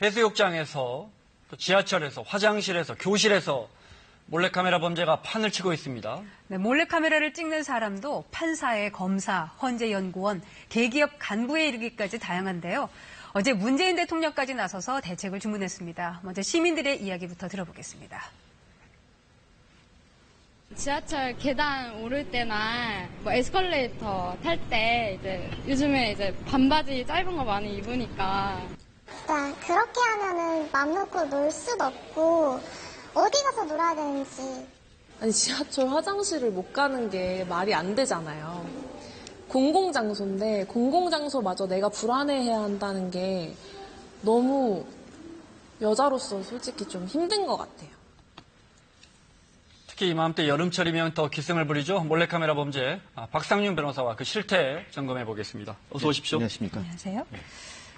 해수욕장에서, 또 지하철에서, 화장실에서, 교실에서 몰래카메라 범죄가 판을 치고 있습니다. 네, 몰래카메라를 찍는 사람도 판사의 검사, 헌재연구원, 대기업 간부에 이르기까지 다양한데요. 어제 문재인 대통령까지 나서서 대책을 주문했습니다. 먼저 시민들의 이야기부터 들어보겠습니다. 지하철 계단 오를 때나 뭐 에스컬레이터 탈 때 이제 요즘에 이제 반바지 짧은 거 많이 입으니까 일단 그렇게 하면은 맘 놓고 놀 수도 없고 어디 가서 놀아야 되는지. 아니 지하철 화장실을 못 가는 게 말이 안 되잖아요. 공공장소인데 공공장소마저 내가 불안해해야 한다는 게 너무 여자로서 솔직히 좀 힘든 것 같아요. 특히 이맘때 여름철이면 더 기승을 부리죠. 몰래카메라 범죄. 박상윤 변호사와 그 실태 점검해 보겠습니다. 어서 오십시오. 안녕하십니까. 안녕하세요.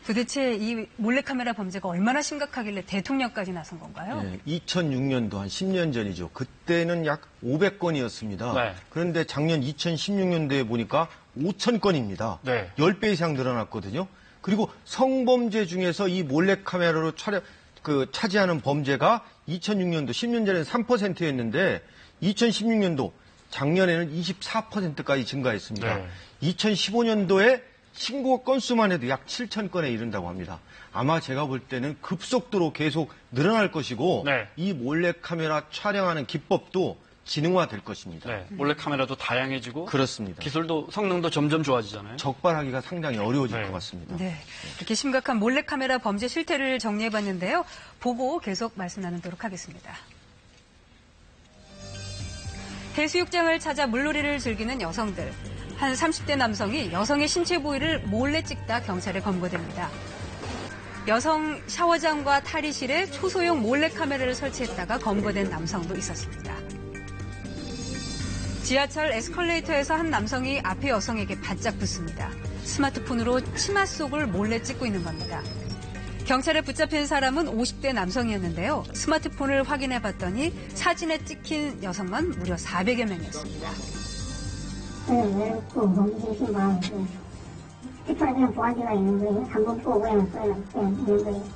도대체 이 몰래카메라 범죄가 얼마나 심각하길래 대통령까지 나선 건가요? 네, 2006년도 한 10년 전이죠. 그때는 약 500건이었습니다. 네. 그런데 작년 2016년도에 보니까 5,000건입니다. 네. 10배 이상 늘어났거든요. 그리고 성범죄 중에서 이 몰래카메라로 차지하는 범죄가 2006년도 10년 전에는 3%였는데 2016년도 작년에는 24%까지 증가했습니다. 네. 2015년도에 신고 건수만 해도 약 7,000건에 이른다고 합니다. 아마 제가 볼 때는 급속도로 계속 늘어날 것이고 네. 이 몰래카메라 촬영하는 기법도 지능화될 것입니다. 네, 몰래카메라도 다양해지고 그렇습니다. 기술도 성능도 점점 좋아지잖아요. 적발하기가 상당히 어려워질 네. 것 같습니다. 네, 이렇게 심각한 몰래카메라 범죄 실태를 정리해봤는데요. 보고 계속 말씀 나누도록 하겠습니다. 해수욕장을 찾아 물놀이를 즐기는 여성들. 한 30대 남성이 여성의 신체 부위를 몰래 찍다 경찰에 검거됩니다. 여성 샤워장과 탈의실에 초소형 몰래카메라를 설치했다가 검거된 남성도 있었습니다. 지하철 에스컬레이터에서 한 남성이 앞에 여성에게 바짝 붙습니다. 스마트폰으로 치마 속을 몰래 찍고 있는 겁니다. 경찰에 붙잡힌 사람은 50대 남성이었는데요. 스마트폰을 확인해봤더니 사진에 찍힌 여성만 무려 400여 명이었습니다. 외롭고 몸짓이 많고 스티커를 그냥 보아지가 있는 거예요. 한번 보고 그냥 있는 거예요.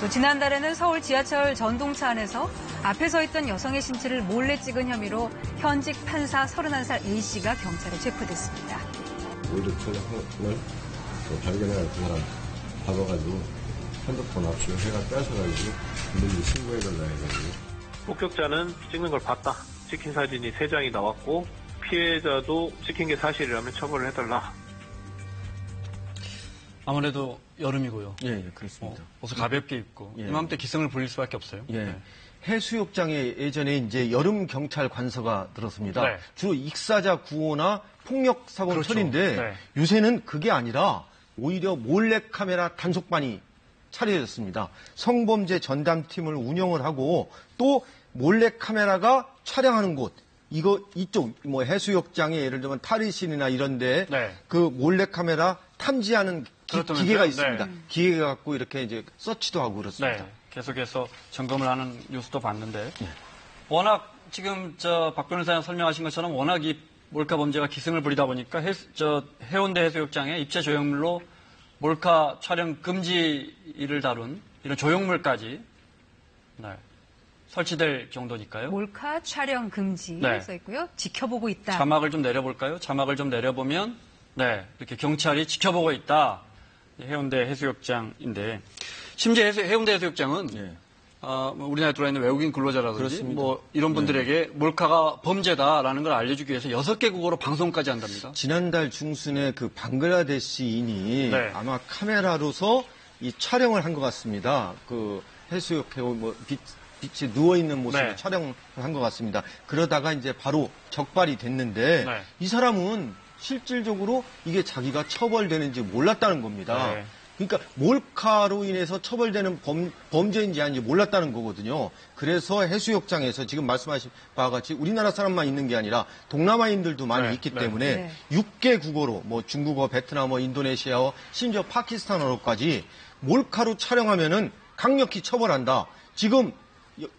또 지난달에는 서울 지하철 전동차 안에서 앞에 서 있던 여성의 신체를 몰래 찍은 혐의로 현직 판사 31살 A씨가 경찰에 체포됐습니다. 몰래 촬영을 발견해가지고 그 사람 잡아가지고 핸드폰 압수를 해가 뺏어가지고 부모님이 신고해달라 해가지고. 목격자는 찍는 걸 봤다. 찍힌 사진이 3장이 나왔고 피해자도 찍힌 게 사실이라면 처벌을 해달라. 아무래도 여름이고요. 예, 그렇습니다. 옷을 가볍게 입고 예. 이맘때 기승을 부릴 수밖에 없어요. 예. 네. 해수욕장에 예전에 이제 여름 경찰 관서가 들었습니다. 네. 주로 익사자 구호나 폭력 사건 그렇죠. 처리인데 네. 요새는 그게 아니라 오히려 몰래카메라 단속반이 차려졌습니다. 성범죄 전담팀을 운영을 하고 또 몰래카메라가 촬영하는 곳 이쪽 뭐 해수욕장에 예를 들면 탈의실이나 이런데 네. 그 몰래카메라 탐지하는 기계가 있습니다. 네. 기계가 갖고 이렇게 이제 서치도 하고 그렇습니다. 네, 계속해서 점검을 하는 뉴스도 봤는데 워낙 지금 박 변호사님 설명하신 것처럼 워낙 이 몰카 범죄가 기승을 부리다 보니까 해운대 해수욕장에 입체 조형물로 몰카 촬영 금지를 다룬 이런 조형물까지 설치될 정도니까요. 몰카 촬영 금지 네. 써 있고요. 지켜보고 있다. 자막을 좀 내려볼까요? 자막을 좀 내려보면 이렇게 경찰이 지켜보고 있다. 해운대 해수욕장인데 심지어 해운대 해수욕장은 예. 우리나라에 들어와 있는 외국인 근로자라든지 그렇습니다. 뭐 이런 분들에게 몰카가 범죄다라는 걸 알려주기 위해서 6개 국어로 방송까지 한답니다. 지난달 중순에 그 방글라데시인이 네. 아마 카메라로서 이 촬영을 한 것 같습니다. 그 해수욕 뭐 빛이 누워 있는 모습을 네. 촬영을 한 것 같습니다. 그러다가 이제 바로 적발이 됐는데 네. 이 사람은 실질적으로 이게 자기가 처벌되는지 몰랐다는 겁니다. 네. 그러니까 몰카로 인해서 처벌되는 범죄인지 아닌지 몰랐다는 거거든요. 그래서 해수욕장에서 지금 말씀하신 바와 같이 우리나라 사람만 있는 게 아니라 동남아인들도 많이 네, 있기 네. 때문에 네. 6개 국어로 뭐 중국어, 베트남어, 인도네시아어, 심지어 파키스탄어로까지 몰카로 촬영하면은 강력히 처벌한다. 지금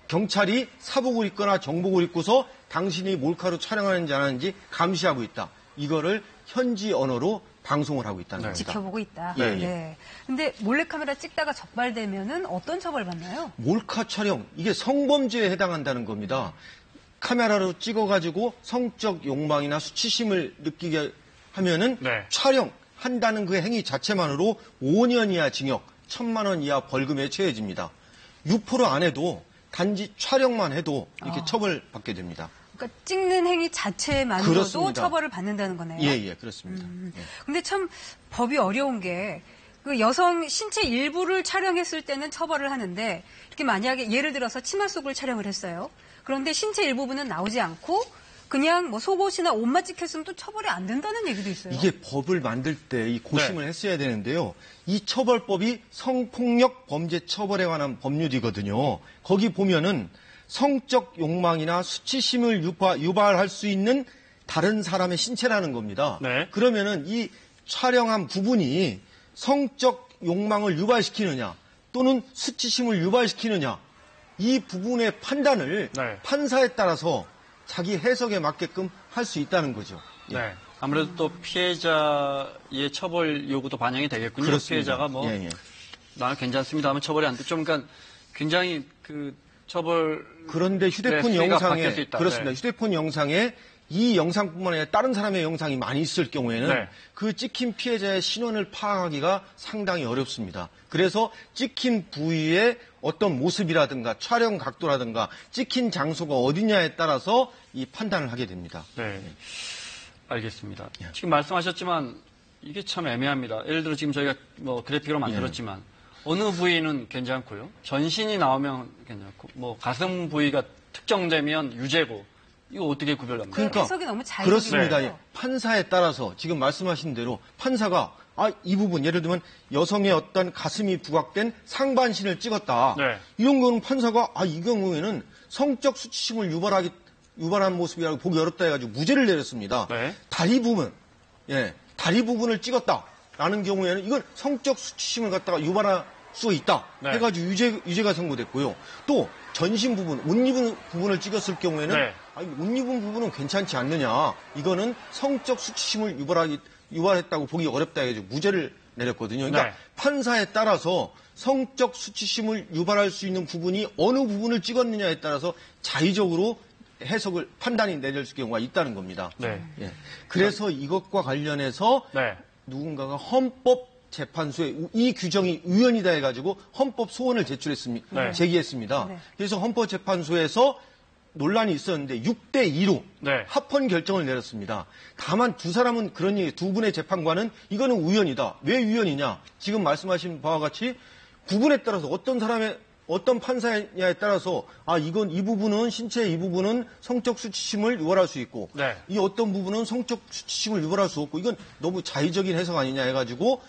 경찰이 사복을 입거나 정복을 입고서 당신이 몰카로 촬영하는지 안 하는지 감시하고 있다. 이거를 현지 언어로 방송을 하고 있다는 겁니다. 지켜보고 있다. 예, 예. 네. 근데 몰래카메라 찍다가 적발되면은 어떤 처벌 받나요? 몰카 촬영, 이게 성범죄에 해당한다는 겁니다. 카메라로 찍어가지고 성적 욕망이나 수치심을 느끼게 하면은 네. 촬영한다는 그 행위 자체만으로 5년 이하 징역, 1,000만 원 이하 벌금에 처해집니다. 유포를 안 해도 단지 촬영만 해도 이렇게 처벌받게 됩니다. 그러니까 찍는 행위 자체만으로도 그렇습니다. 처벌을 받는다는 거네요. 예, 그렇습니다. 예. 근데 참 법이 어려운 게 그 여성 신체 일부를 촬영했을 때는 처벌을 하는데 이렇게 만약에 예를 들어서 치마 속을 촬영을 했어요. 그런데 신체 일부분은 나오지 않고 그냥 뭐 속옷이나 옷만 찍혔으면 또 처벌이 안 된다는 얘기도 있어요. 이게 법을 만들 때 이 고심을 했어야 되는데요. 이 처벌법이 성폭력 범죄 처벌에 관한 법률이거든요. 거기 보면은 성적 욕망이나 수치심을 유발할 수 있는 다른 사람의 신체라는 겁니다. 네. 그러면은 이 촬영한 부분이 성적 욕망을 유발시키느냐 또는 수치심을 유발시키느냐 이 부분의 판단을 네. 판사에 따라서 자기 해석에 맞게끔 할 수 있다는 거죠. 예. 네. 아무래도 또 피해자의 처벌 요구도 반영이 되겠군요. 그렇습니다. 피해자가 뭐 예, 예. 나는 괜찮습니다 하면 처벌이 안 돼. 좀 그러니까 굉장히 그 처벌 그런데 휴대폰 네, 수위가 영상에 바뀔 수 있다. 그렇습니다. 네. 휴대폰 영상에 이 영상뿐만 아니라 다른 사람의 영상이 많이 있을 경우에는 네. 그 찍힌 피해자의 신원을 파악하기가 상당히 어렵습니다. 그래서 찍힌 부위의 어떤 모습이라든가 촬영 각도라든가 찍힌 장소가 어디냐에 따라서 이 판단을 하게 됩니다. 네. 알겠습니다. 예. 지금 말씀하셨지만 이게 참 애매합니다. 예를 들어 지금 저희가 뭐 그래픽으로 만들었지만 어느 부위는 괜찮고요. 전신이 나오면 괜찮고 뭐 가슴 부위가 특정되면 유죄고 이거 어떻게 구별합니까? 그러니까 해석이 너무 자유로워요. 그렇습니다. 예. 판사에 따라서 지금 말씀하신 대로 판사가 이 부분 예를 들면 여성의 어떤 가슴이 부각된 상반신을 찍었다. 네. 이런 거는 판사가 이 경우에는 성적 수치심을 유발한 모습이라고 보기 어렵다 해가지고 무죄를 내렸습니다. 네. 다리 부분을 찍었다라는 경우에는 이건 성적 수치심을 갖다가 유발할 수가 있다 네. 해가지고 유죄가 선고됐고요. 또 전신 부분, 옷 입은 부분을 찍었을 경우에는 네. 옷 입은 부분은 괜찮지 않느냐. 이거는 성적 수치심을 유발했다고 보기 어렵다 해가지고 무죄를 내렸거든요. 그러니까 네. 판사에 따라서 성적 수치심을 유발할 수 있는 부분이 어느 부분을 찍었느냐에 따라서 자의적으로 해석을 판단이 내릴 경우가 있다는 겁니다. 네. 예. 그래서 이것과 관련해서 네. 누군가가 헌법재판소에 이 규정이 우연이다 해가지고 헌법 소원을 네. 제기했습니다. 네. 그래서 헌법재판소에서 논란이 있었는데 6대2로 네. 합헌 결정을 내렸습니다. 다만 두 사람은 그런 얘기, 두 분의 재판관은 이거는 우연이다. 왜 우연이냐? 지금 말씀하신 바와 같이 부분에 따라서 어떤 판사냐에 따라서 이건 이 부분은 신체의 이 부분은 성적 수치심을 유발할 수 있고 네. 이 어떤 부분은 성적 수치심을 유발할 수 없고 이건 너무 자의적인 해석 아니냐 해가지고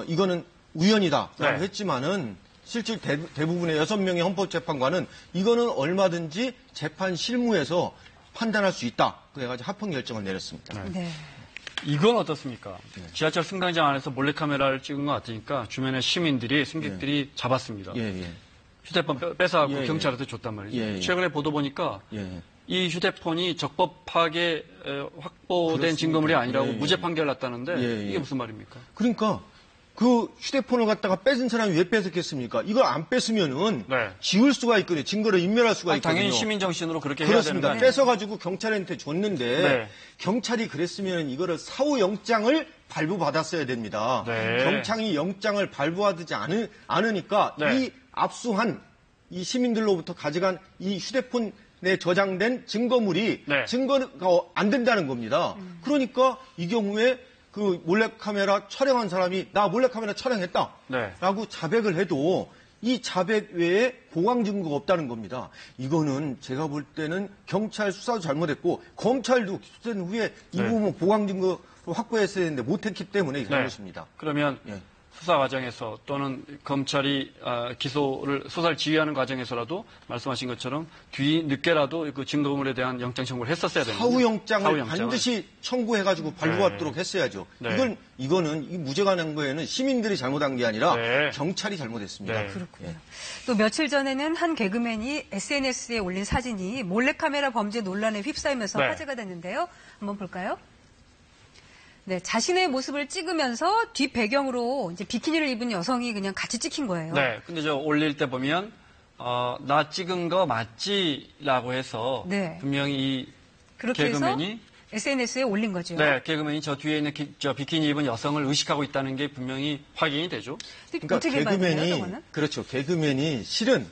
이거는 우연이다라고 네. 했지만은 실질 대부분의 6명의 헌법재판관은 이거는 얼마든지 재판 실무에서 판단할 수 있다. 그래가지고 합헌 결정을 내렸습니다. 네. 이건 어떻습니까? 지하철 승강장 안에서 몰래카메라를 찍은 것 같으니까 주변의 시민들이, 승객들이 잡았습니다. 예. 휴대폰 뺏어가고 예. 경찰한테 줬단 말이죠. 예. 최근에 보도 보니까 예. 이 휴대폰이 적법하게 확보된 그렇습니다. 증거물이 아니라고 예. 무죄 판결 났다는데 예. 이게 무슨 말입니까? 그러니까 그 휴대폰을 갖다가 뺏은 사람이 왜 뺏었겠습니까? 이걸 안 뺏으면은 네. 지울 수가 있거든요. 증거를 인멸할 수가 있거든요. 당연히 시민 정신으로 그렇게 해야 되는 거 그렇습니다. 아니에요? 뺏어가지고 경찰한테 줬는데 네. 경찰이 그랬으면 이거를 사후 영장을 발부받았어야 됩니다. 네. 경찰이 영장을 발부하지 않으니까 네. 이 압수한 이 시민들로부터 가져간 이 휴대폰에 저장된 증거물이 네. 증거가 안 된다는 겁니다. 그러니까 이 경우에 그 몰래카메라 촬영한 사람이 나 몰래카메라 촬영했다 네. 라고 자백을 해도 이 자백 외에 보강 증거가 없다는 겁니다. 이거는 제가 볼 때는 경찰 수사도 잘못했고 검찰도 수사된 후에 이 네. 부분 보강 증거 확보했어야 했는데 못했기 때문에 이 잘못입니다. 네. 그러면 예. 수사 과정에서 또는 검찰이 수사를 지휘하는 과정에서라도 말씀하신 것처럼 늦게라도 그 증거물에 대한 영장 청구를 했었어야 되는 사후 영장을 반드시 청구해가지고 발부하도록 했어야죠. 네. 이거는 이 무죄가 난 거에는 시민들이 잘못한 게 아니라 네. 경찰이 잘못했습니다. 네. 그렇군요. 예. 또 며칠 전에는 한 개그맨이 SNS에 올린 사진이 몰래카메라 범죄 논란에 휩싸이면서 네. 화제가 됐는데요. 한번 볼까요? 네, 자신의 모습을 찍으면서 뒷 배경으로 이제 비키니를 입은 여성이 그냥 같이 찍힌 거예요. 네, 근데 저 올릴 때 보면 나 찍은 거 맞지라고 해서 네. 분명히 이 그렇게 개그맨이 해서 SNS에 올린 거죠. 네, 개그맨이 저 뒤에 있는 저 비키니 입은 여성을 의식하고 있다는 게 분명히 확인이 되죠. 그러니까 어떻게 개그맨이 저거는? 그렇죠. 개그맨이 실은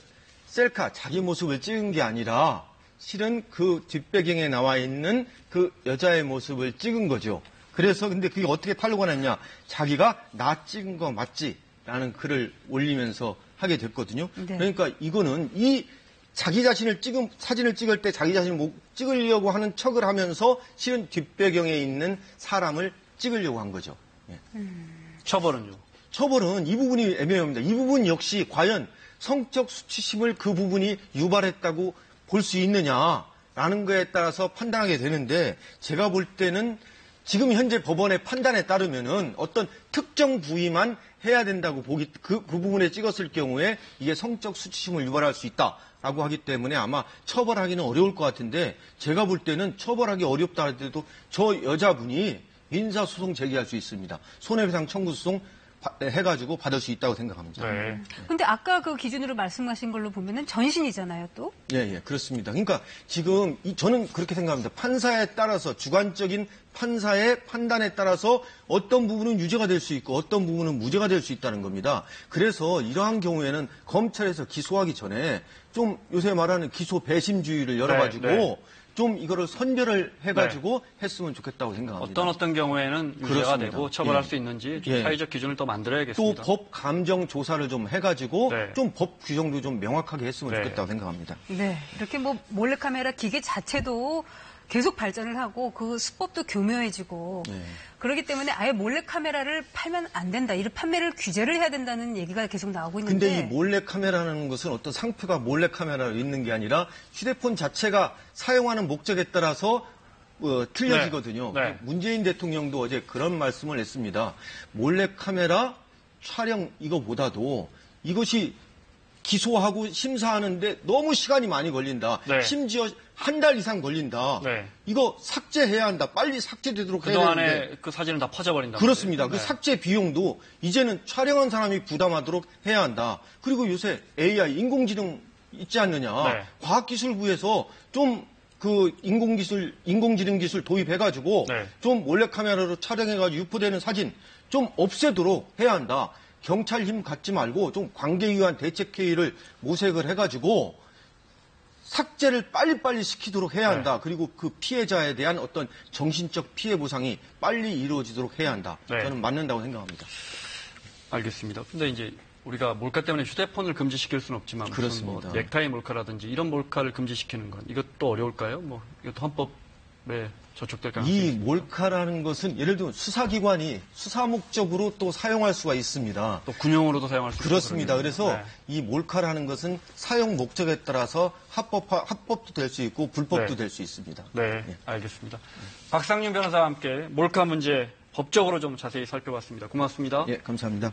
셀카 자기 모습을 찍은 게 아니라 실은 그 뒷배경에 나와 있는 그 여자의 모습을 찍은 거죠. 그래서 근데 그게 어떻게 탄로가 났냐? 자기가 나 찍은 거 맞지? 라는 글을 올리면서 하게 됐거든요. 네. 그러니까 이거는 이 자기 자신을 사진을 찍을 때 자기 자신을 찍으려고 하는 척을 하면서 실은 뒷배경에 있는 사람을 찍으려고 한 거죠. 예. 처벌은요? 처벌은 이 부분이 애매합니다. 이 부분 역시 과연 성적 수치심을 그 부분이 유발했다고 볼 수 있느냐라는 거에 따라서 판단하게 되는데 제가 볼 때는 지금 현재 법원의 판단에 따르면은 어떤 특정 부위만 해야 된다고 그 부분에 찍었을 경우에 이게 성적 수치심을 유발할 수 있다라고 하기 때문에 아마 처벌하기는 어려울 것 같은데 제가 볼 때는 처벌하기 어렵다 할 때도 저 여자분이 민사소송 제기할 수 있습니다. 손해배상 청구 소송 해가지고 받을 수 있다고 생각합니다. 네. 근데 아까 그 기준으로 말씀하신 걸로 보면은 전신이잖아요, 또. 예, 그렇습니다. 그러니까 지금 저는 그렇게 생각합니다. 판사에 따라서 주관적인 판사의 판단에 따라서 어떤 부분은 유죄가 될 수 있고 어떤 부분은 무죄가 될 수 있다는 겁니다. 그래서 이러한 경우에는 검찰에서 기소하기 전에 좀 요새 말하는 기소 배심주의를 열어가지고 네. 좀 이거를 선별을 해가지고 했으면 좋겠다고 생각합니다. 어떤 경우에는 유죄가 그렇습니다. 되고 처벌할 예. 수 있는지 좀 예. 사회적 기준을 또 또 만들어야겠습니다. 법 감정 조사를 좀 해가지고 네. 좀 법 규정도 좀 명확하게 했으면 네. 좋겠다고 생각합니다. 네. 이렇게 뭐 몰래카메라 기계 자체도 계속 발전을 하고 그 수법도 교묘해지고 네. 그렇기 때문에 아예 몰래카메라를 팔면 안 된다. 이런 판매를 규제를 해야 된다는 얘기가 계속 나오고 있는데 근데 이 몰래카메라라는 것은 어떤 상표가 몰래카메라로 있는 게 아니라 휴대폰 자체가 사용하는 목적에 따라서 틀려지거든요. 네. 문재인 대통령도 어제 그런 말씀을 했습니다. 몰래카메라 촬영 이거보다도 이것이 기소하고 심사하는데 너무 시간이 많이 걸린다. 네. 심지어 한 달 이상 걸린다. 네. 이거 삭제해야 한다. 빨리 삭제되도록 해야 그동안에 되는데. 그 사진은 다 퍼져버린다. 그렇습니다. 그 네. 삭제 비용도 이제는 촬영한 사람이 부담하도록 해야 한다. 그리고 요새 AI, 인공지능 있지 않느냐. 네. 과학기술부에서 좀 그 인공지능 기술 도입해가지고 네. 좀 몰래카메라로 촬영해가지고 유포되는 사진 좀 없애도록 해야 한다. 경찰 힘 갖지 말고 좀 관계위원 대책회의를 모색을 해가지고 삭제를 빨리빨리 시키도록 해야 한다. 그리고 그 피해자에 대한 어떤 정신적 피해 보상이 빨리 이루어지도록 해야 한다. 네. 저는 맞는다고 생각합니다. 알겠습니다. 근데 이제 우리가 몰카 때문에 휴대폰을 금지시킬 수는 없지만 무슨 그렇습니다. 뭐 넥타이 몰카라든지 이런 몰카를 금지시키는 건 이것도 어려울까요? 뭐 이것도 헌법에 저촉될 가능성이 이 있습니까? 몰카라는 것은 예를 들면 수사기관이 수사 목적으로 또 사용할 수가 있습니다. 또 군용으로도 사용할 수 있고 그렇습니다. 그러네요. 그래서 네. 이 몰카라는 것은 사용 목적에 따라서 합법도 될 수 있고 불법도 네. 될 수 있습니다. 네, 예. 알겠습니다. 박상윤 변호사와 함께 몰카 문제 법적으로 좀 자세히 살펴봤습니다. 고맙습니다. 예, 감사합니다.